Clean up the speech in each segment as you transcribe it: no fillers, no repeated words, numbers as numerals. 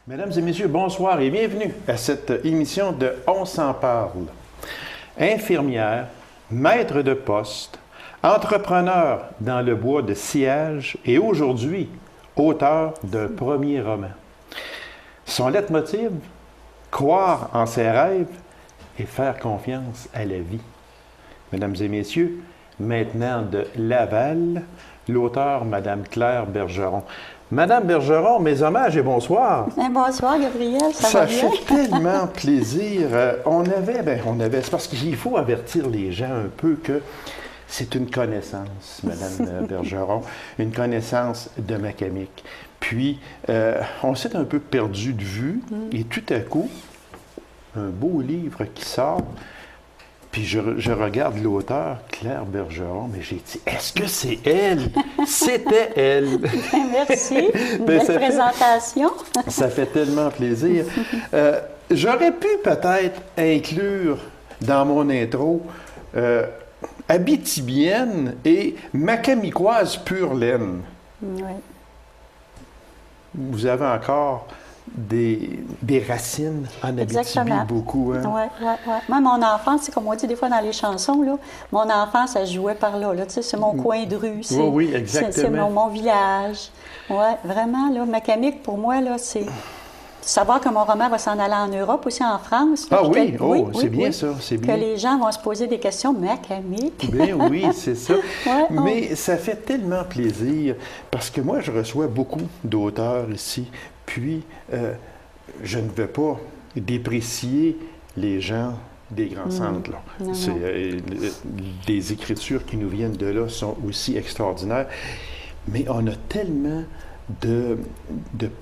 Mesdames et messieurs, bonsoir et bienvenue à cette émission de On s'en parle. Infirmière, maître de poste, entrepreneur dans le bois de sillage et aujourd'hui, auteur d'un premier roman. Son leitmotiv, croire en ses rêves et faire confiance à la vie. Mesdames et messieurs, maintenant de Laval, l'auteur Madame Claire Bergeron. Madame Bergeron, mes hommages et bonsoir. Bonsoir, Gabriel, ça va bien? Ça fait tellement plaisir. On avait, c'est parce qu'il faut avertir les gens un peu que c'est une connaissance, Madame Bergeron, une connaissance de Macamic. Puis, on s'est un peu perdu de vue et tout à coup, un beau livre qui sort. Puis je regarde l'auteur, Claire Bergeron, mais j'ai dit, est-ce que c'est elle? C'était elle! Merci, une belle présentation. Ça fait tellement plaisir. J'aurais pu peut-être inclure dans mon intro Abitibienne et Macamicoise pure laine. Oui. Vous avez encore des racines en Abitibi, beaucoup. Hein? Oui. Moi, mon enfance, c'est comme on dit des fois dans les chansons, là, mon enfance, elle jouait par là. Tu sais, c'est mon coin de rue. Oui, exactement. C'est mon village. Oui, vraiment, là, Macamic, pour moi, là, c'est savoir que mon roman va s'en aller en Europe, aussi en France. Ah oui, c'est bien ça, c'est bien. Que les gens vont se poser des questions, Macamic. Bien oui, c'est ça. Mais ça fait tellement plaisir, parce que moi, je reçois beaucoup d'auteurs ici. Puis, je ne veux pas déprécier les gens des grands centres. Là. Les écritures qui nous viennent de là sont aussi extraordinaires. Mais on a tellement de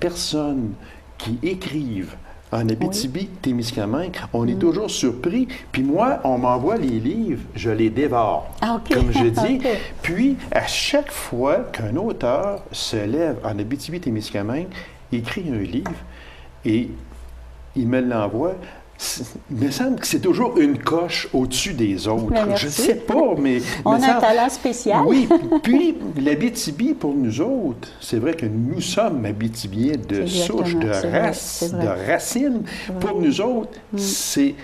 personnes qui écrivent en Abitibi-Témiscamingue. On est toujours surpris. Puis moi, on m'envoie les livres, je les dévore, comme je dis. Puis, à chaque fois qu'un auteur se lève en Abitibi-Témiscamingue, écrit un livre et il me l'envoie. Il me semble que c'est toujours une coche au-dessus des autres. Je ne sais pas, mais... On a un talent spécial. Oui, puis l'Abitibi, pour nous autres, c'est vrai que nous sommes Abitibiens de souche, de race, de racines. Pour nous autres, c'est...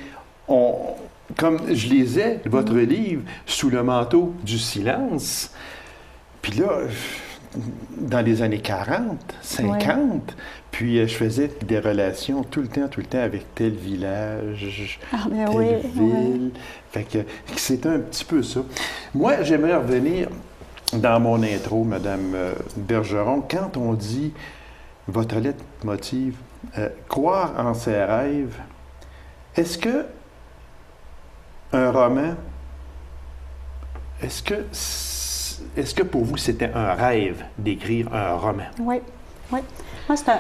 Comme je lisais votre livre, « Sous le manteau du silence », puis là... dans les années 40, 50, puis je faisais des relations tout le temps avec tel village, telle ville. Fait que c'est un petit peu ça. Moi, j'aimerais revenir dans mon intro, Madame Bergeron, quand on dit votre leitmotiv, croire en ses rêves, est-ce que un roman, est-ce que pour vous, c'était un rêve d'écrire un roman? Oui. Moi,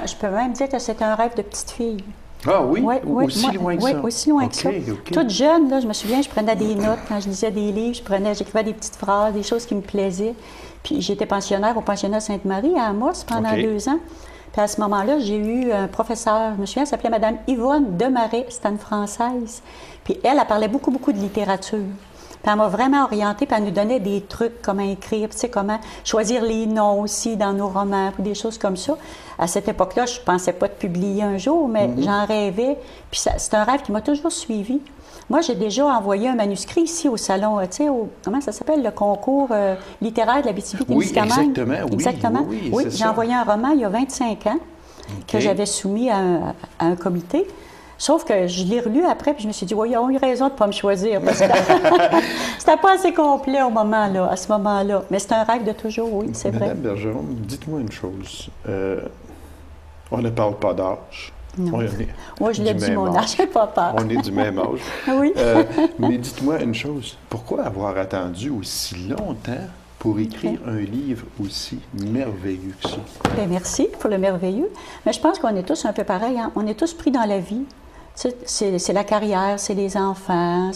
je peux même dire que c'était un rêve de petite fille. Ah oui? Aussi loin que ça? Oui, aussi loin que ça. Toute jeune, là, je me souviens, je prenais des notes quand je lisais des livres, j'écrivais des petites phrases, des choses qui me plaisaient. Puis j'étais pensionnaire au pensionnat Sainte-Marie à Amos pendant 2 ans. Puis à ce moment-là, j'ai eu un professeur, je me souviens, elle s'appelait Mme Yvonne Demarais, c'était une Française. Puis elle parlait beaucoup de littérature. Puis elle m'a vraiment orientée, puis elle nous donnait des trucs, comment écrire, tu sais, comment choisir les noms aussi dans nos romans, puis des choses comme ça. À cette époque-là, je ne pensais pas de publier un jour, mais j'en rêvais. Puis c'est un rêve qui m'a toujours suivie. Moi, j'ai déjà envoyé un manuscrit ici au salon, tu sais, comment ça s'appelle, le concours littéraire de l'Abitibi-Témiscamingue. Oui, exactement. Oui, j'ai envoyé un roman il y a 25 ans que j'avais soumis à un comité. Sauf que je l'ai relu après, puis je me suis dit, oui, ils ont eu raison de ne pas me choisir, parce que c'était pas assez complet à ce moment-là. Mais c'est un rêve de toujours, oui, c'est vrai. Madame Bergeron, dites-moi une chose. On ne parle pas d'âge. Non. Moi, je l'ai dit, mon âge, j'ai pas peur. On est du même âge. Oui. Mais dites-moi une chose. Pourquoi avoir attendu aussi longtemps pour écrire un livre aussi merveilleux que ça? Bien, merci pour le merveilleux. Mais je pense qu'on est tous un peu pareils. Hein? On est tous pris dans la vie. C'est la carrière, c'est les enfants,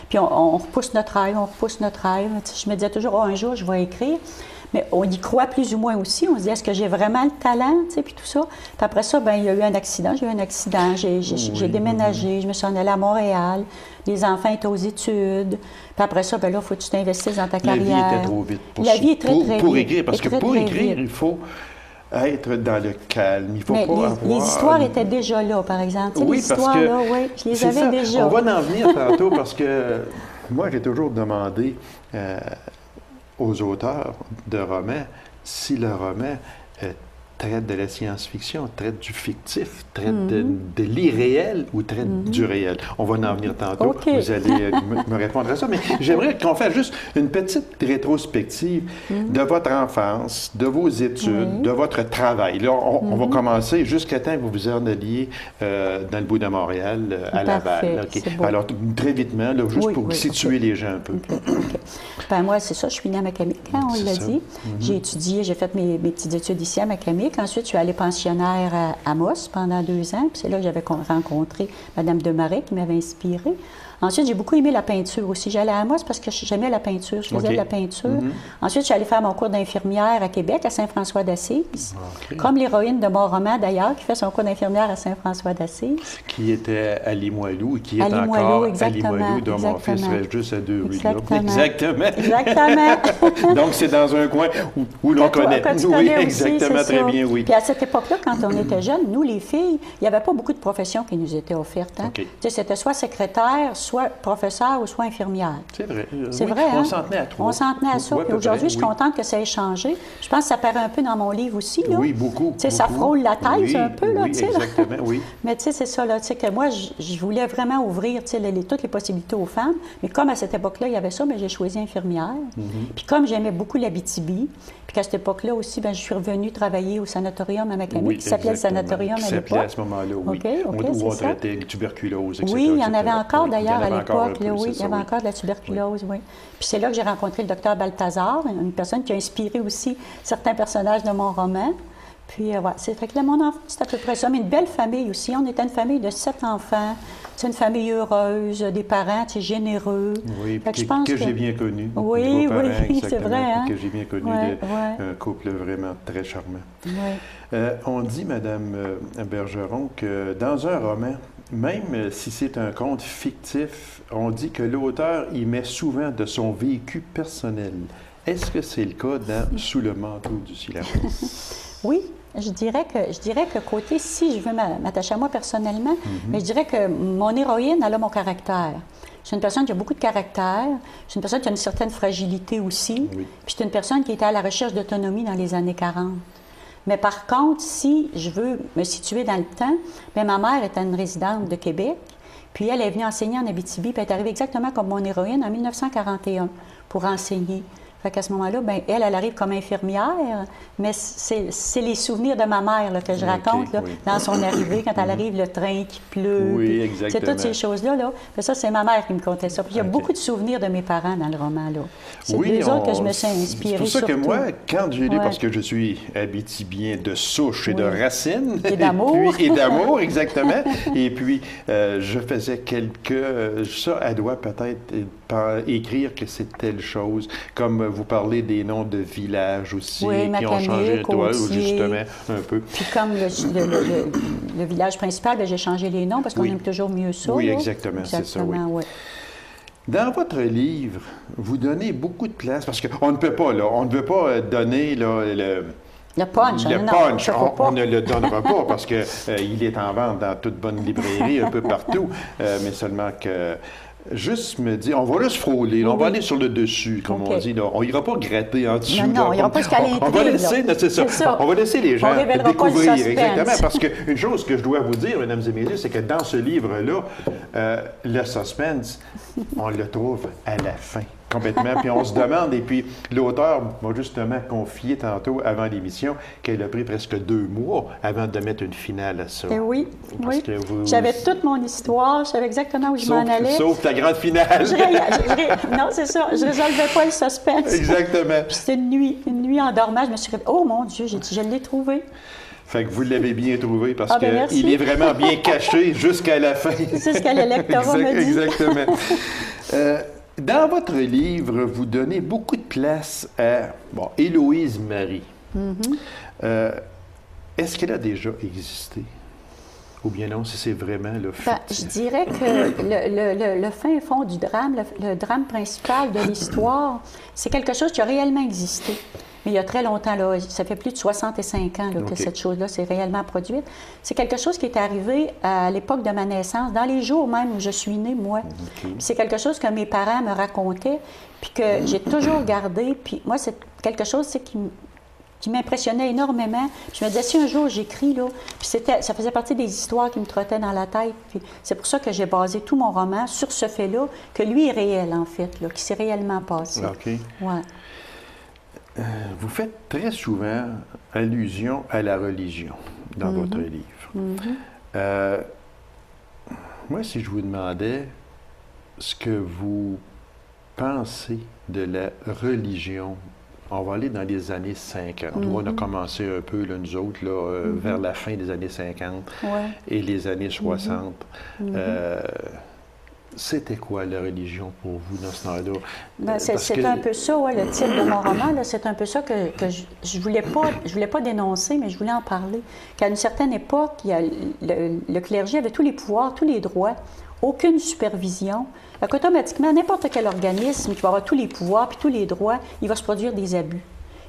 puis on repousse notre rêve, Je me disais toujours, un jour, je vais écrire. Mais on y croit plus ou moins aussi. On se dit, est-ce que j'ai vraiment le talent, puis tout ça. Puis après ça, il y a eu un accident. J'ai déménagé, je me suis en allée à Montréal. Les enfants étaient aux études. Puis après ça, là, il faut que tu t'investisses dans ta carrière. La vie était trop vite La vie est très vite. Pour écrire, parce que pour écrire, il faut être dans le calme. Il faut pas avoir... Les histoires étaient déjà là, par exemple. Oui, les histoires, là, oui, je les avais déjà. On va en venir tantôt parce que moi, j'ai toujours demandé aux auteurs de romans si le roman traite de la science-fiction, traite du fictif, traite de l'irréel ou traite du réel. On va en venir tantôt. Okay. Vous allez me répondre à ça. Mais j'aimerais qu'on fasse juste une petite rétrospective de votre enfance, de vos études, de votre travail. Là, on va commencer jusqu'à temps que vous vous en alliez dans le bout de Montréal, à Laval. Okay. Alors, très vitement, là, juste pour situer les gens un peu. Ben, moi, c'est ça, je suis née à Macamic, on l'a dit. J'ai étudié, j'ai fait mes petites études ici à Macamic. Ensuite, je suis allée pensionnaire à Amos pendant 2 ans. Puis c'est là que j'avais rencontré Mme Desmarais qui m'avait inspirée. Ensuite, j'ai beaucoup aimé la peinture aussi. J'allais à Amos parce que j'aimais la peinture. Je faisais de la peinture. Ensuite, je suis allée faire mon cours d'infirmière à Québec, à Saint-François-d'Assise. Comme l'héroïne de mon roman, d'ailleurs, qui fait son cours d'infirmière à Saint-François-d'Assise. Qui était à Limoilou et qui est encore à Limoilou, dont mon fils reste juste à 2 rues là. Exactement. Exactement. Donc, c'est dans un coin où l'on connaît. Oui, exactement, aussi, très bien, oui. Puis à cette époque-là, quand on était jeunes, nous, les filles, il n'y avait pas beaucoup de professions qui nous étaient offertes. Hein? C'était soit secrétaire, soit professeur ou soit infirmière. C'est vrai. C'est vrai, hein? On s'en tenait à 3. On s'en tenait à ça. Puis aujourd'hui, je suis contente que ça ait changé. Je pense que ça paraît un peu dans mon livre aussi. Là. Oui, beaucoup. Ça frôle la thèse un peu. Là, oui, exactement, oui. Mais tu sais, c'est ça. Là, que moi, je voulais vraiment ouvrir toutes les possibilités aux femmes. Mais comme à cette époque-là, il y avait ça, mais j'ai choisi infirmière. Puis comme j'aimais beaucoup l'Abitibi, puis qu'à cette époque-là aussi, je suis revenue travailler au sanatorium à Macamic, qui s'appelait le sanatorium à l'époque. Qui s'appelait à ce moment-là, oui. Où on traitait la tuberculose, etc. Oui, il y en avait encore d'ailleurs à l'époque. Oui, il y avait encore de la tuberculose, oui. Puis c'est là que j'ai rencontré le docteur Balthazar, une personne qui a inspiré aussi certains personnages de mon roman. Puis, voilà, c'est fait que là, mon enfant, c'est à peu près ça. Mais une belle famille aussi. On était une famille de 7 enfants. C'est une famille heureuse, des parents, généreux. Oui, que j'ai bien connu. Oui, c'est vrai. Hein? Que j'ai bien connu, un couple vraiment très charmant. Oui. On dit, Mme Bergeron, que dans un roman, même si c'est un conte fictif, on dit que l'auteur y met souvent de son vécu personnel. Est-ce que c'est le cas dans Sous le manteau du silence? Oui, je dirais que côté, si je veux m'attacher à moi personnellement, mais je dirais que mon héroïne, elle a mon caractère. C'est une personne qui a beaucoup de caractère, c'est une personne qui a une certaine fragilité aussi, puis c'est une personne qui était à la recherche d'autonomie dans les années 40. Mais par contre, si je veux me situer dans le temps, bien, ma mère était une résidente de Québec, puis elle est venue enseigner en Abitibi, puis elle est arrivée exactement comme mon héroïne en 1941 pour enseigner. Fait qu'à ce moment-là, bien, elle arrive comme infirmière, mais c'est les souvenirs de ma mère là, que je raconte dans son arrivée, quand elle arrive, le train qui pleut. Oui, exactement. C'est toutes ces choses-là. Là. Ça, c'est ma mère qui me contait ça. Puis il y a beaucoup de souvenirs de mes parents dans le roman. Là. C'est d'eux autres que je me suis inspirée. C'est pour ça surtout. Que moi, quand j'ai lu, parce que je suis abitibien de souche et de racines. Et d'amour. Et d'amour, exactement. Et puis, je faisais ça, elle doit peut-être écrire que c'est telle chose, comme vous parlez des noms de villages aussi, qui ont changé justement un peu. Puis comme le village principal, j'ai changé les noms parce qu'on aime toujours mieux ça. Oui, exactement, c'est ça, oui. Dans votre livre, vous donnez beaucoup de place, parce qu'on ne peut pas, là, on ne veut pas donner le punch. On ne le donnera pas parce qu'il est en vente dans toute bonne librairie, un peu partout, mais seulement que... Juste me dire, on va juste frôler, on va aller sur le dessus, comme on dit. Là. On n'ira pas gratter en dessous. Non, il n'y aura pas jusqu'à l'intrigue. On va laisser, c'est ça. On va laisser les gens découvrir. Exactement, parce qu'une chose que je dois vous dire, mesdames et messieurs, c'est que dans ce livre-là, le suspense, on le trouve à la fin. Complètement. Puis on se demande, et puis l'auteur m'a justement confié tantôt, avant l'émission, qu'elle a pris presque 2 mois avant de mettre une finale à ça. Oui. J'avais toute mon histoire, je savais exactement où je m'en allais. Sauf ta grande finale. Non, c'est ça. Je ne résolvais pas le suspense. Exactement. Puis c'était une nuit en dormant, je me suis dit, oh mon Dieu, j'ai dit, je l'ai trouvé. Fait que vous l'avez bien trouvé parce qu'il est vraiment bien caché jusqu'à la fin. C'est ce que le lectorat me dit. Exactement. Dans votre livre, vous donnez beaucoup de place à Héloïse Marie. Est-ce qu'elle a déjà existé? Ou bien non, si c'est vraiment je dirais que le fin fond du drame, le drame principal de l'histoire, c'est quelque chose qui a réellement existé. mais il y a très longtemps, là, ça fait plus de 65 ans là, que cette chose-là s'est réellement produite. C'est quelque chose qui est arrivé à l'époque de ma naissance, dans les jours même où je suis née, moi. C'est quelque chose que mes parents me racontaient, puis que j'ai toujours gardé. Puis moi, c'est quelque chose qui m'impressionnait énormément. Puis je me disais, si un jour j'écris, là, puis ça faisait partie des histoires qui me trottaient dans la tête. Puis c'est pour ça que j'ai basé tout mon roman sur ce fait-là, que lui est réel, en fait, là, qui s'est réellement passé. OK. Ouais. Vous faites très souvent allusion à la religion dans votre livre. Moi, si je vous demandais ce que vous pensez de la religion, on va aller dans les années 50. On a commencé un peu, là, nous autres, là, vers la fin des années 50 et les années 60. C'était quoi la religion pour vous dans ce temps-là? Ben, c'est un peu ça, le titre de mon roman. C'est un peu ça que je voulais pas dénoncer, mais je voulais en parler. Qu'à une certaine époque, le clergé avait tous les pouvoirs, tous les droits, aucune supervision. Automatiquement, n'importe quel organisme qui va avoir tous les pouvoirs puis tous les droits, il va se produire des abus.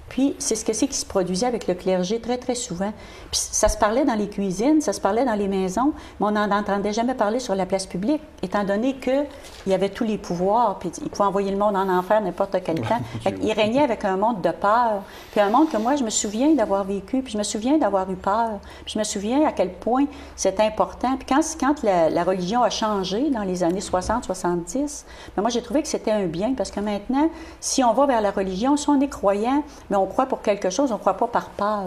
Puis, c'est ce que c'est qui se produisait avec le clergé très, très souvent. Puis, ça se parlait dans les cuisines, ça se parlait dans les maisons, mais on n'en entendait jamais parler sur la place publique, étant donné qu'il y avait tous les pouvoirs, puis il pouvait envoyer le monde en enfer n'importe quel temps. Il régnait avec un monde de peur, puis un monde que moi, je me souviens d'avoir vécu, puis je me souviens d'avoir eu peur, puis je me souviens à quel point c'est important. Puis quand la religion a changé dans les années 60-70, bien, moi, j'ai trouvé que c'était un bien, parce que maintenant, si on va vers la religion, si on est croyant, mais on croit pour quelque chose, on ne croit pas par peur.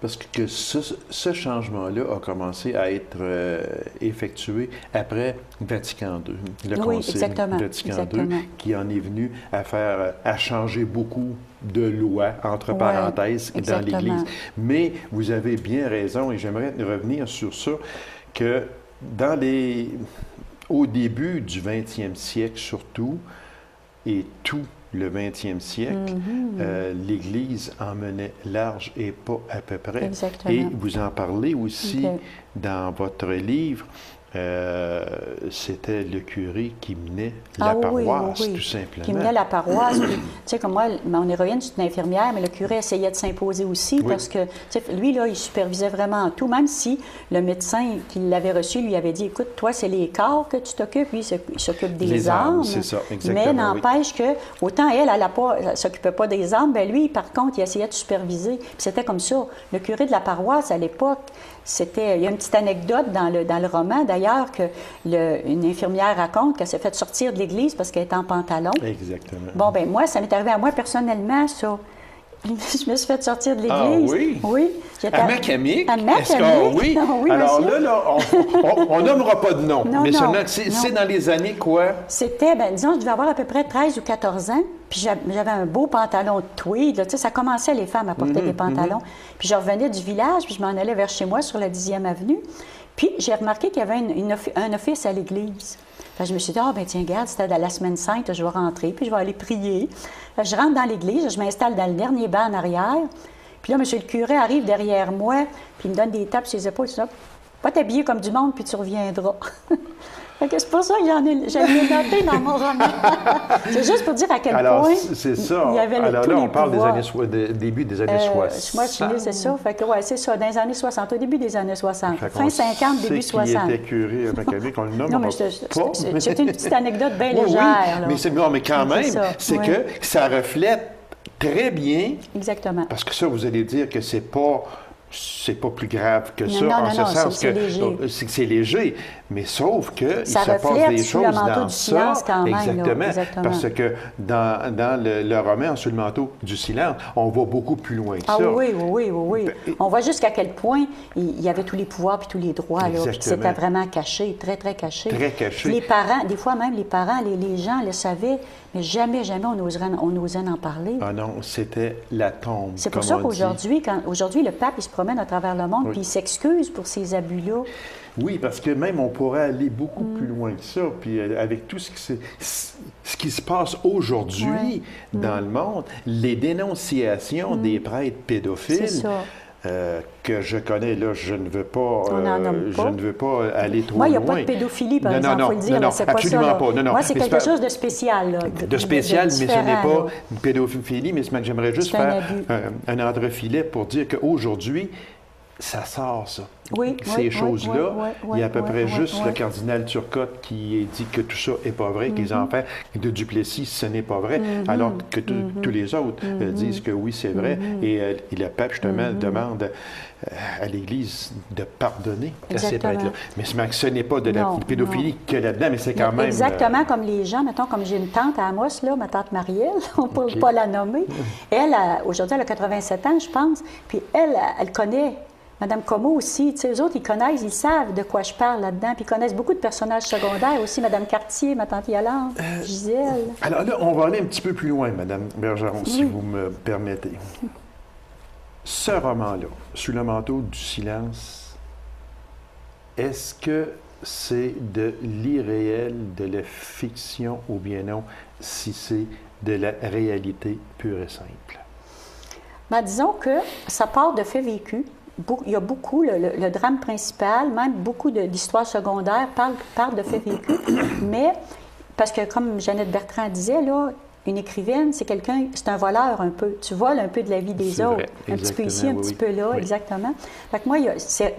Parce que ce changement-là a commencé à être effectué après Vatican II, le Concile Vatican II, qui en est venu à changer beaucoup de lois, entre parenthèses, dans l'Église. Mais vous avez bien raison, et j'aimerais revenir sur ça, que au début du 20e siècle surtout, et tout le 20e siècle, l'Église en menait large et pas à peu près. Exactement. Et vous en parlez aussi dans votre livre. C'était le curé qui menait la paroisse, tout simplement. Qui menait la paroisse. Puis, tu sais, comme moi, mon héroïne, c'est une infirmière, mais le curé essayait de s'imposer aussi parce que, tu sais, lui, là, il supervisait vraiment tout, même si le médecin qui l'avait reçu lui avait dit, écoute, toi, c'est les corps que tu t'occupes, lui, il s'occupe des âmes. C'est ça, exactement. Mais n'empêche que, autant elle s'occupait pas des âmes, bien lui, par contre, il essayait de superviser. Puis c'était comme ça. Le curé de la paroisse, à l'époque, il y a une petite anecdote dans le roman, d'ailleurs, qu'une infirmière raconte qu'elle s'est fait sortir de l'église parce qu'elle était en pantalon. Exactement. Bon, bien, moi, ça m'est arrivé à moi personnellement, ça. Je me suis fait sortir de l'église. Ah oui? Oui. À Macamique? À Macamique? Oui? Oui, alors monsieur. Là, on nommera pas de nom, mais seulement que c'est dans les années quoi? C'était, disons, je devais avoir à peu près 13 ou 14 ans, puis j'avais un beau pantalon de tweed. Là, tu sais, ça commençait, les femmes à porter des pantalons. Puis je revenais du village, puis je m'en allais vers chez moi sur la 10e avenue. Puis j'ai remarqué qu'il y avait un office à l'église. Je me suis dit, tiens, regarde, c'était la semaine sainte, je vais rentrer, puis je vais aller prier. Je rentre dans l'église, je m'installe dans le dernier banc en arrière. Puis là, M. le curé arrive derrière moi, puis il me donne des tapes sur les épaules, il dit, va t'habiller comme du monde, puis tu reviendras. C'est pour ça que j'en ai noté dans mon roman. C'est juste pour dire à quel point c'est ça. Il y avait alors là, on parle début des années 60. Moi, je suis née, c'est ça. Fait que, c'est ça, dans les années 60, au début des années 60. Fin 50, début 60. Qui était curé à Macamique, on le nomme. Non, mais c'est une petite anecdote bien légère. Mais quand même, c'est que ça reflète très bien. Exactement. Parce que ça, vous allez dire que c'est pas plus grave que ça, en ce sens que c'est léger, mais sauf que ça se passe des choses le manteau dans du silence quand même. Exactement, parce que dans le roman Sous le manteau du silence, on va beaucoup plus loin que ça. Oui. On voit jusqu'à quel point il y avait tous les pouvoirs puis tous les droits, là, puis c'était vraiment caché, très, très caché. Très caché. Puis les parents, des fois même les parents, les gens le savaient, mais jamais on osait en parler. Ah non, c'était la tombe. C'est pour ça qu'aujourd'hui, le pape, il se promène à travers le monde, puis il s'excuse pour ces abus-là. Oui, parce que même on pourrait aller beaucoup plus loin que ça, puis avec tout ce qui se passe aujourd'hui dans le monde, les dénonciations des prêtres pédophiles, que je connais, là, je ne veux pas, je ne veux pas aller trop loin. Moi, il n'y a pas de pédophilie, par exemple, il faut le dire. Non, c'est absolument pas ça, pas. Non, moi, c'est quelque chose de spécial. Là, de spécial, mais ce n'est pas là. une pédophilie, mais j'aimerais juste faire un entrefilet pour dire qu'aujourd'hui, ça sort, ça. Oui, ces choses-là. Il y a à peu près juste le cardinal Turcotte qui dit que tout ça n'est pas vrai, que les enfants de Duplessis, ce n'est pas vrai, alors que tous les autres disent que oui, c'est vrai. Et le pape, justement, demande à l'Église de pardonner à ces prêtres-là. Mais ce n'est pas de la pédophilie que là-dedans, mais c'est quand même... Exactement comme les gens, mettons, comme j'ai une tante à Amos, là, ma tante Marielle, on ne peut pas la nommer. Elle, aujourd'hui, elle a 87 ans, je pense, puis elle connaît... Madame Comeau aussi, tu sais, eux autres, ils connaissent, ils savent de quoi je parle là-dedans, puis ils connaissent beaucoup de personnages secondaires aussi, Madame Cartier, ma tante Yolande, Gisèle. Alors là, on va aller un petit peu plus loin, Madame Bergeron, si vous me permettez. Ce roman-là, Sous le manteau du silence, est-ce que c'est de l'irréel, de la fiction, ou bien non, si c'est de la réalité pure et simple? Ben, disons que ça part de faits vécus. Il y a beaucoup, le drame principal, même beaucoup d'histoires secondaires parlent de faits vécus, mais parce que, comme Jeannette Bertrand disait, là, une écrivaine, c'est un voleur un peu. Tu voles un peu de la vie des autres. Un petit peu ici, un petit peu là, exactement. Fait que moi,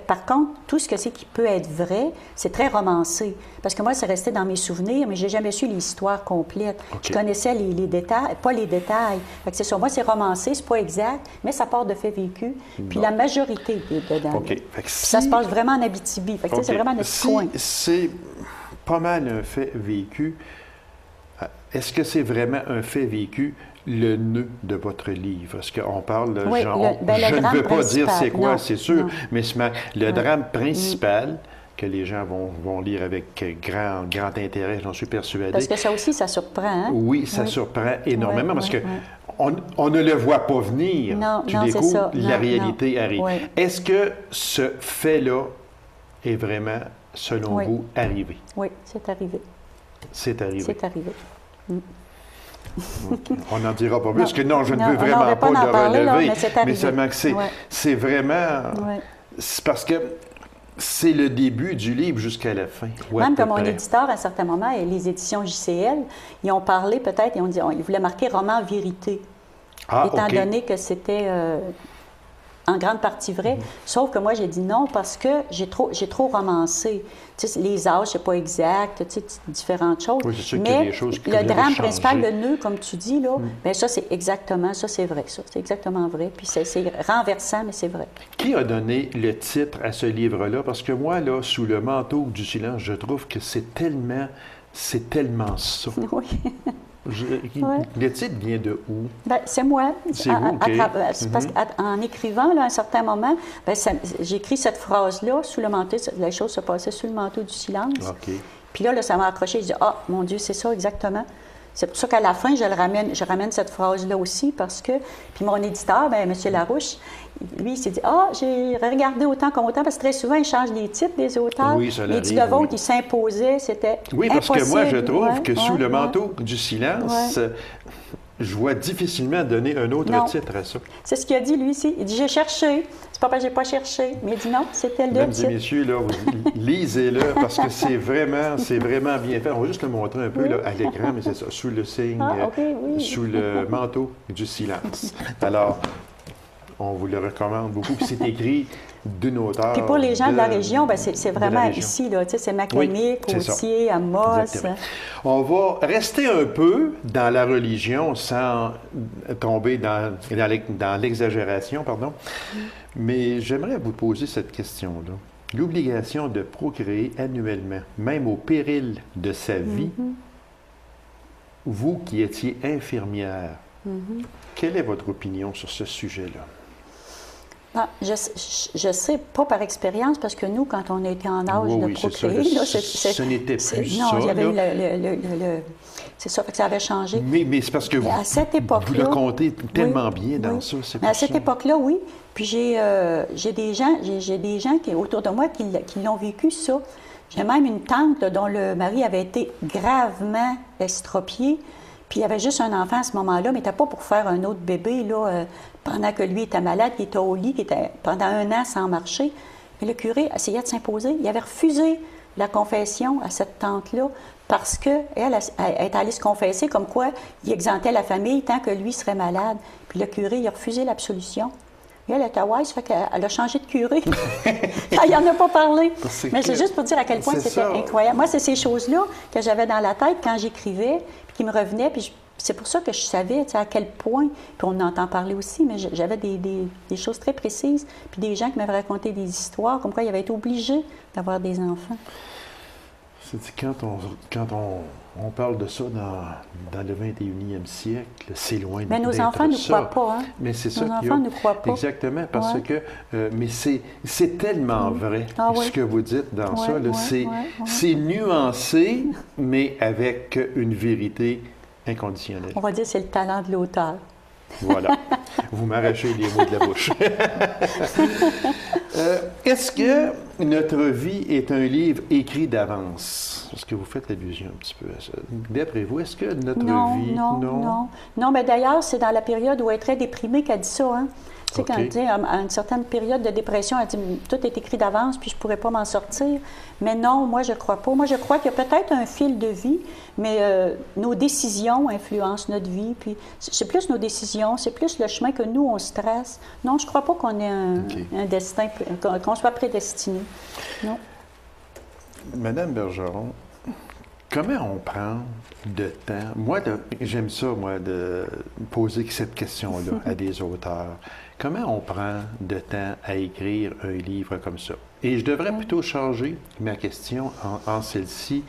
par contre, tout ce que c'est qui peut être vrai, c'est très romancé. Parce que moi, c'est resté dans mes souvenirs, mais je n'ai jamais su l'histoire complète. Je connaissais les détails, pas les détails. Fait que c'est sûr, moi, c'est romancé, c'est pas exact, mais ça part de faits vécus. Puis la majorité est dedans. Puis ça se passe vraiment en Abitibi. Fait que c'est vraiment notre coin. C'est pas mal un fait vécu. Est-ce que c'est vraiment un fait vécu, le nœud de votre livre? Est-ce qu'on parle de genre... je ne veux pas dire c'est quoi, c'est sûr, mais le drame principal que les gens vont lire avec grand intérêt, j'en suis persuadé. Parce que ça aussi, ça surprend, hein? Oui, ça surprend énormément, parce que on ne le voit pas venir. Tu découvres, la réalité arrive. Est-ce que ce fait-là est vraiment, selon vous, arrivé? Oui, c'est arrivé. C'est arrivé. C'est arrivé. Okay. On n'en dira pas plus, parce que non, je ne veux vraiment pas le relever, mais seulement que c'est vraiment... C'est parce que c'est le début du livre jusqu'à la fin. Même que mon éditeur, à un certain moment, et les éditions JCL, ils ont parlé peut-être, ils voulaient marquer roman vérité, étant donné que c'était... en grande partie vrai, sauf que moi, j'ai dit non parce que j'ai trop romancé. Tu sais, les âges, c'est pas exact, tu sais, différentes choses. Oui, c'est sûr mais des choses qui le drame principal, le nœud, comme tu dis, là, bien ça, c'est exactement, ça, c'est vrai, ça. C'est exactement vrai. Puis c'est renversant, mais c'est vrai. Qui a donné le titre à ce livre-là? Parce que moi, là, Sous le manteau du silence, je trouve que c'est tellement ça. Oui. Le titre vient de où? Bien, c'est moi. C'est vous, parce qu'en écrivant, là, à un certain moment, j'ai écrit cette phrase-là, sous le manteau, la chose se passait sous le manteau du silence. Puis là, ça m'a accroché. Je dis, ah, mon Dieu, c'est ça exactement. C'est pour ça qu'à la fin, je ramène cette phrase-là aussi, parce que... Puis mon éditeur, M. Larouche, lui, il s'est dit, ah, j'ai regardé autant comme autant, parce que très souvent, il change les titres des auteurs. Oui, ça les titres de vôtre, ils s'imposaient, c'était parce que moi, je trouve que Sous le manteau du silence... Je vois difficilement donner un autre titre à ça. C'est ce qu'il a dit, lui, ici. Il dit, j'ai cherché. C'est pas parce que j'ai pas cherché. Mais il dit non, c'était le titre. Mesdames et messieurs, là, lisez-le parce que c'est vraiment bien fait. On va juste le montrer un peu là, à l'écran, mais c'est ça, sous le signe, sous le manteau du silence. Alors, on vous le recommande beaucoup. Puis c'est écrit d'une auteure. Puis pour les gens de la région, c'est vraiment ici, là. Tu sais, c'est Macamique, Côtier, Amos. Exactement. On va rester un peu dans la religion sans tomber dans l'exagération, pardon. Mais j'aimerais vous poser cette question-là. L'obligation de procréer annuellement, même au péril de sa vie, vous qui étiez infirmière, quelle est votre opinion sur ce sujet-là? Non, je sais pas par expérience, parce que nous, quand on était en âge de procréer... Ce n'était plus ça. Non, il y avait eu c'est ça, fait que ça avait changé. Mais c'est parce que vous le comptez tellement bien dans ça. Mais à cette époque-là, oui. Puis j'ai des gens qui, autour de moi qui l'ont vécu, ça. J'ai même une tante dont le mari avait été gravement estropié. Puis il y avait juste un enfant à ce moment-là, mais il n'était pas pour faire un autre bébé, là, pendant que lui était malade, qu'il était au lit, qu'il était pendant 1 an sans marcher. Mais le curé essayait de s'imposer. Il avait refusé la confession à cette tante-là parce qu'elle est allée se confesser comme quoi il exemptait la famille tant que lui serait malade. Puis le curé, il a refusé l'absolution. Et elle était wise, ça fait qu'elle a changé de curé. Elle n'en a pas parlé. Mais c'est juste pour dire à quel point c'était incroyable. Moi, c'est ces choses-là que j'avais dans la tête quand j'écrivais, puis qui me revenaient. Puis c'est pour ça que je savais à quel point, puis on entend parler aussi, mais j'avais des choses très précises, puis des gens qui m'avaient raconté des histoires, comme quoi ils avaient été obligés d'avoir des enfants. C'est quand on parle de ça dans le 21e siècle, c'est loin de mais nos enfants ne croient pas, hein? Mais c'est ça nos enfants ne croient pas. Exactement, parce que mais c'est tellement vrai ce que vous dites dans ça. C'est nuancé, mais avec une vérité inconditionnelle. On va dire que c'est le talent de l'auteur. Voilà. Vous m'arrachez les mots de la bouche. Est-ce que notre vie est un livre écrit d'avance? Est-ce que vous faites allusion un petit peu à ça? D'après vous, est-ce que notre vie... Non, mais d'ailleurs, c'est dans la période où elle est très déprimée qu'elle dit ça, hein? Tu sais, quand elle dit, à une certaine période de dépression, elle dit « Tout est écrit d'avance, puis je ne pourrais pas m'en sortir. » Mais non, moi, je ne crois pas. Moi, je crois qu'il y a peut-être un fil de vie, mais nos décisions influencent notre vie. Puis c'est plus nos décisions, c'est plus le chemin que nous, on se trace. Non, je ne crois pas qu'on ait un destin, qu'on soit prédestiné. Non. Madame Bergeron, comment on prend de temps? Moi, j'aime ça, moi, de poser cette question-là à des auteurs. Comment on prend de temps à écrire un livre comme ça? Et je devrais plutôt changer ma question en celle-ci.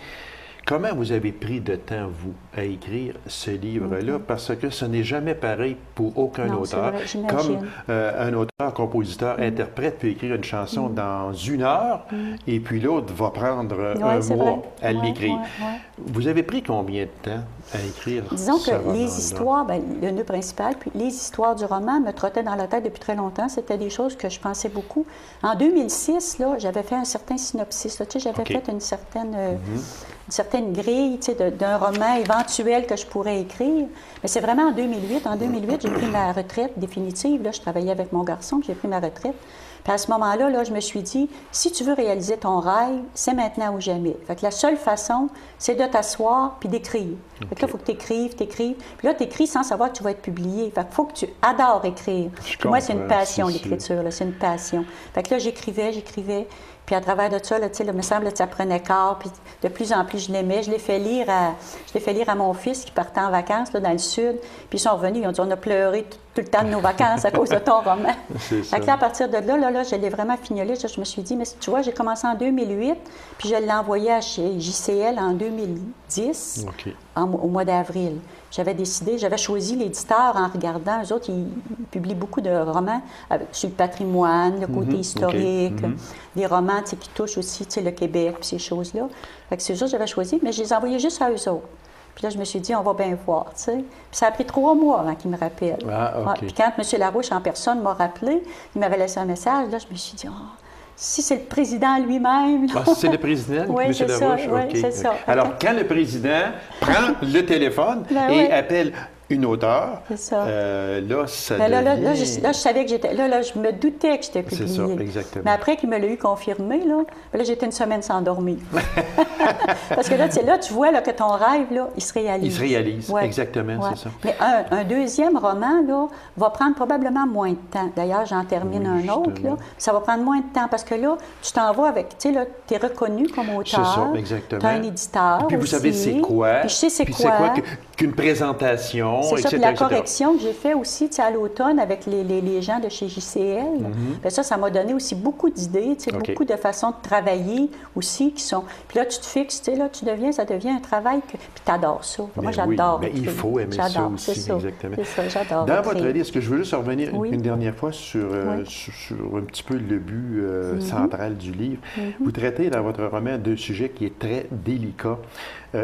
Comment vous avez pris de temps, vous, à écrire ce livre-là? Parce que ce n'est jamais pareil pour aucun auteur. Vrai, comme un auteur, compositeur, interprète peut écrire une chanson dans 1 heure, et puis l'autre va prendre un mois à l'écrire. Vous avez pris combien de temps à écrire Disons ce que les histoires, le nœud principal, puis les histoires du roman me trottaient dans la tête depuis très longtemps. C'était des choses que je pensais beaucoup. En 2006, là, j'avais fait un certain synopsis. Là, tu sais, j'avais fait une certaine grille, tu sais, d'un roman éventuel que je pourrais écrire. Mais c'est vraiment en 2008. En 2008, j'ai pris ma retraite définitive. Là, je travaillais avec mon garçon, puis j'ai pris ma retraite. Puis à ce moment-là, là, je me suis dit, si tu veux réaliser ton rêve, c'est maintenant ou jamais. Fait que la seule façon, c'est de t'asseoir puis d'écrire. Fait que là, il faut que tu écrives. Puis là, tu écris sans savoir que tu vas être publié. Fait qu'il faut que tu adores écrire. Puis moi, c'est une passion, l'écriture. C'est une passion. Fait que là, j'écrivais. Puis à travers de ça, là, il me semble que ça prenait corps. Puis de plus en plus, je l'aimais. Je l'ai fait lire à mon fils qui partait en vacances là, dans le sud. Puis ils sont revenus, ils ont dit, on a pleuré tout le temps de nos vacances à cause de ton roman. Fait que là, à partir de là, je l'ai vraiment fignolé. Je me suis dit, mais tu vois, j'ai commencé en 2008, puis je l'ai envoyé chez JCL en 2010, au mois d'avril. J'avais choisi l'éditeur en regardant. Eux autres, ils publient beaucoup de romans sur le patrimoine, le côté historique, des romans qui touchent aussi le Québec, puis ces choses-là. Fait que c'est ça que j'avais choisi, mais je les envoyais juste à eux autres. Puis là, je me suis dit, on va bien voir, tu sais. Puis ça a pris 3 mois avant qu'ils me rappellent. Puis quand M. Larouche, en personne, m'a rappelé, il m'avait laissé un message, là, je me suis dit, si c'est le président lui-même... c'est le président, oui, M. Larouche? Oui, c'est ça. Alors, quand le président prend le téléphone et appelle une auteure, là, ça devient... Là, je savais que j'étais... Là, je me doutais que j'étais publiée. C'est ça, exactement. Mais après qu'il me l'a eu confirmé, là, j'étais une semaine sans dormir. Parce que là, tu vois là, que ton rêve, là, il se réalise. Il se réalise, exactement, c'est ça. Mais un deuxième roman, là, va prendre probablement moins de temps. D'ailleurs, j'en termine un autre, là. Ça va prendre moins de temps parce que là, tu t'en vas avec... Tu sais, là, tu es reconnu comme auteur. C'est ça, exactement. Tu as un éditeur puis vous aussi. savez c'est quoi. Puis je sais c'est quoi. Qu'une présentation, c'est ça, etc. Puis la correction que j'ai fait aussi à l'automne avec les gens de chez JCL, bien ça m'a donné aussi beaucoup d'idées, beaucoup de façons de travailler aussi qui sont... Puis là, tu te fixes, là, ça devient un travail que... Puis tu adores ça. Moi, j'adore. Mais il faut aimer ça aussi, exactement. C'est ça, j'adore. Dans votre livre, est-ce que je veux juste revenir une dernière fois sur un petit peu le but central du livre? Vous traitez dans votre roman d'un sujet qui est très délicat,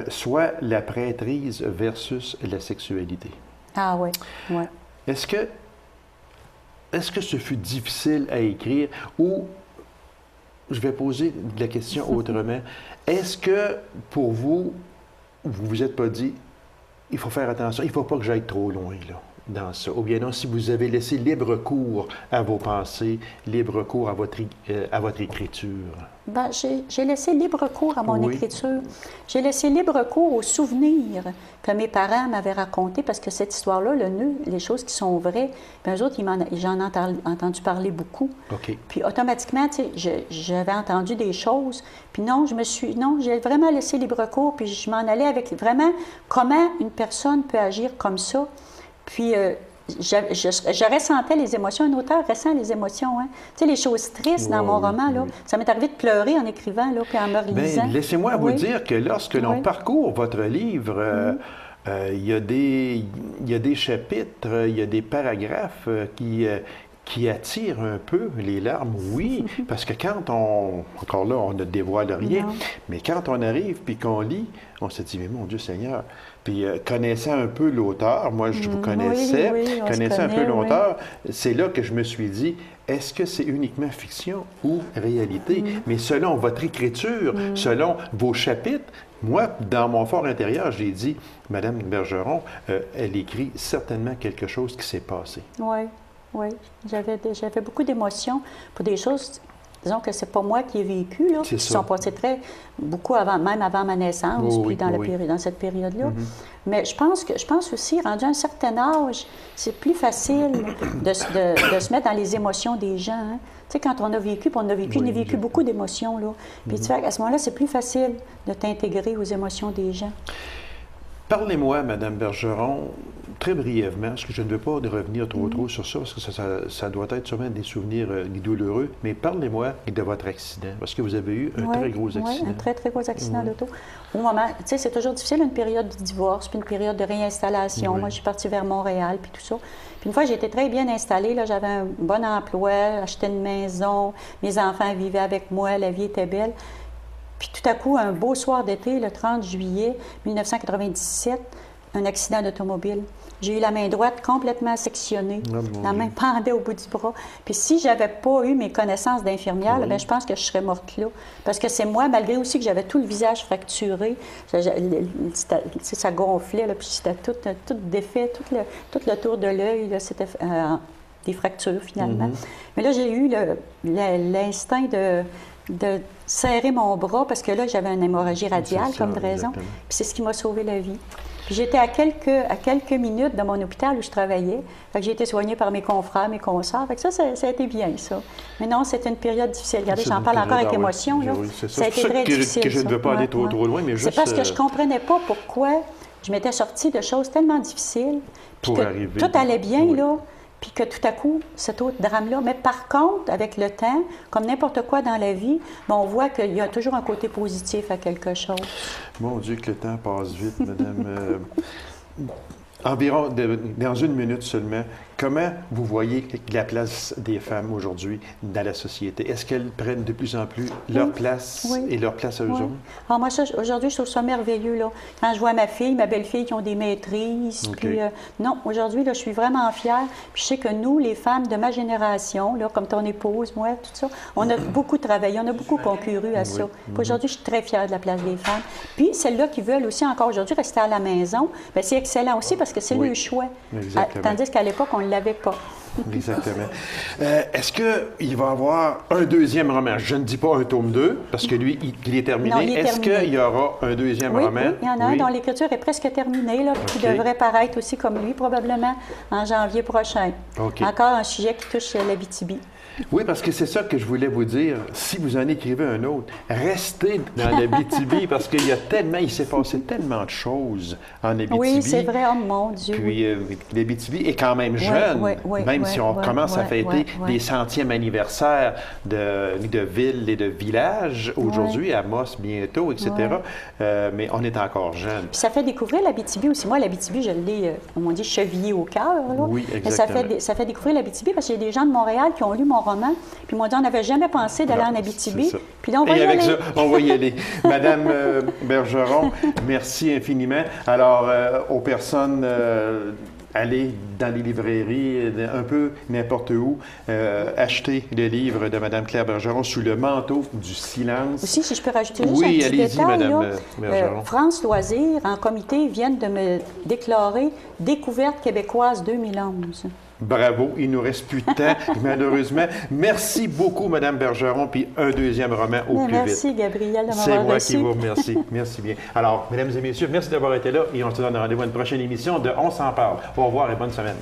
soit la prêtrise versus la sexualité. Ah oui, oui. Est-ce que ce fut difficile à écrire ou, je vais poser la question autrement, est-ce que pour vous, vous vous êtes pas dit, il faut faire attention. Il ne faut pas que j'aille trop loin, là, dans ça. Ou bien non, si vous avez laissé libre cours à vos pensées, libre cours à votre écriture. Bien, j'ai laissé libre cours à mon écriture. J'ai laissé libre cours aux souvenirs que mes parents m'avaient racontés, parce que cette histoire-là, le nœud, les choses qui sont vraies, bien, eux autres, j'en ai entendu parler beaucoup. OK. Puis automatiquement, tu sais, j'avais entendu des choses. Puis non, j'ai vraiment laissé libre cours, puis je m'en allais avec vraiment comment une personne peut agir comme ça. Puis je ressentais les émotions. Un auteur ressent les émotions. Hein? Tu sais, les choses tristes dans mon roman, là, ça m'est arrivé de pleurer en écrivant, là, puis en me relisant. Bien, laissez-moi vous dire que lorsque l'on parcourt votre livre, il y a des chapitres, il y a des paragraphes qui attire un peu les larmes, oui, parce que quand encore là, on ne dévoile rien, mais quand on arrive puis qu'on lit, on se dit, mais mon Dieu Seigneur, puis connaissant un peu l'auteur, moi je vous connaissais, connaissant un peu l'auteur, c'est là que je me suis dit, est-ce que c'est uniquement fiction ou réalité? Mais selon votre écriture, selon vos chapitres, moi, dans mon fort intérieur, j'ai dit, Madame Bergeron, elle écrit certainement quelque chose qui s'est passé. Oui. Oui, j'avais beaucoup d'émotions pour des choses, disons que c'est pas moi qui ai vécu, là, qui sont passées beaucoup avant, même avant ma naissance, puis dans cette période-là. Mais je pense aussi, rendu à un certain âge, c'est plus facile de se mettre dans les émotions des gens. Hein. Tu sais, quand on a vécu, beaucoup d'émotions, là. Puis tu sais, à ce moment-là, c'est plus facile de t'intégrer aux émotions des gens. Parlez-moi, Madame Bergeron, très brièvement, parce que je ne veux pas revenir trop sur ça, parce que ça doit être sûrement des souvenirs douloureux, mais parlez-moi de votre accident, parce que vous avez eu un très gros accident. Oui, un très, très gros accident d'auto. Au moment, tu sais, c'est toujours difficile, une période de divorce, puis une période de réinstallation. Moi, je suis partie vers Montréal, puis tout ça. Puis une fois, j'étais très bien installée, là, j'avais un bon emploi, acheté une maison, mes enfants vivaient avec moi, la vie était belle. Puis tout à coup, un beau soir d'été, le 30 juillet 1997, un accident d'automobile. J'ai eu la main droite complètement sectionnée, la main pendait au bout du bras. Puis si je n'avais pas eu mes connaissances d'infirmière, bien, je pense que je serais morte là. Parce que c'est moi, malgré aussi que j'avais tout le visage fracturé, ça gonflait, là, puis c'était tout défait, tout le tour de l'œil, c'était des fractures finalement. Mais là, j'ai eu l'instinct de serrer mon bras parce que là, j'avais une hémorragie radiale comme de raison. Puis c'est ce qui m'a sauvé la vie. Puis j'étais à quelques minutes de mon hôpital où je travaillais. Fait que j'ai été soignée par mes confrères, mes consoeurs. Fait que ça a été bien, ça. Mais non, c'était une période difficile. Regardez, j'en parle encore avec émotion. Là. Ça a été très difficile. Que je ne veux pas aller trop loin, mais juste... C'est parce que je ne comprenais pas pourquoi je m'étais sortie de choses tellement difficiles. Puis que tout allait bien, là. Puis que tout à coup, cet autre drame-là. Mais par contre, avec le temps, comme n'importe quoi dans la vie, on voit qu'il y a toujours un côté positif à quelque chose. Mon Dieu, que le temps passe vite, Madame. Environ, dans une minute seulement, comment vous voyez la place des femmes aujourd'hui dans la société? Est-ce qu'elles prennent de plus en plus leur place et leur place à eux autres? Alors moi, aujourd'hui, je trouve ça merveilleux. Là. Quand je vois ma belle-fille qui ont des maîtrises, puis non, aujourd'hui, là, je suis vraiment fière. Puis je sais que nous, les femmes de ma génération, là, comme ton épouse, moi, tout ça, on a beaucoup travaillé, on a beaucoup concouru à ça. Puis aujourd'hui, je suis très fière de la place des femmes. Puis celles-là qui veulent aussi encore aujourd'hui rester à la maison, bien, c'est excellent aussi parce que c'est le choix. Tandis qu'à l'époque, on ne l'avait pas. Exactement. Est-ce qu'il va y avoir un deuxième roman? Je ne dis pas un tome 2, parce que lui, il est terminé. Non, il est Est-ce qu'il y aura un deuxième roman? Oui, il y en a un dont l'écriture est presque terminée, là, puis qui devrait paraître aussi comme lui, probablement en janvier prochain. Encore un sujet qui touche l'Abitibi. Oui, parce que c'est ça que je voulais vous dire. Si vous en écrivez un autre, restez dans l'Abitibi, parce qu'il s'est passé tellement de choses en Abitibi. Oui, c'est vrai, oh mon Dieu. Puis l'Abitibi est quand même jeune, même si on commence à fêter les centièmes anniversaires de villes et de villages aujourd'hui, à Amos bientôt, etc. Mais on est encore jeune. Puis ça fait découvrir l'Abitibi aussi. Moi, l'Abitibi, je l'ai, on dit, chevillé au cœur. Oui, exactement. Mais ça fait découvrir l'Abitibi parce qu'il y a des gens de Montréal qui ont lu mon roman, puis ils m'ont dit, on n'avait jamais pensé d'aller en Abitibi. Puis là, on va y aller. Et avec ça, on va y aller. Madame Bergeron, merci infiniment. Alors, aux personnes aller dans les librairies, un peu n'importe où, acheter le livre de Mme Claire Bergeron, Sous le manteau du silence. Aussi, si je peux rajouter juste un petit détail, Mme Bergeron. France Loisirs, en comité, viennent de me déclarer découverte québécoise 2011. Bravo, il nous reste plus de temps, malheureusement. Merci beaucoup, Mme Bergeron, puis un deuxième roman au plus vite. Merci, Gabriel, de m'avoir reçu. C'est moi qui vous remercie. Merci bien. Alors, mesdames et messieurs, merci d'avoir été là et on se donne rendez-vous à une prochaine émission de On s'en parle. Au revoir et bonne semaine.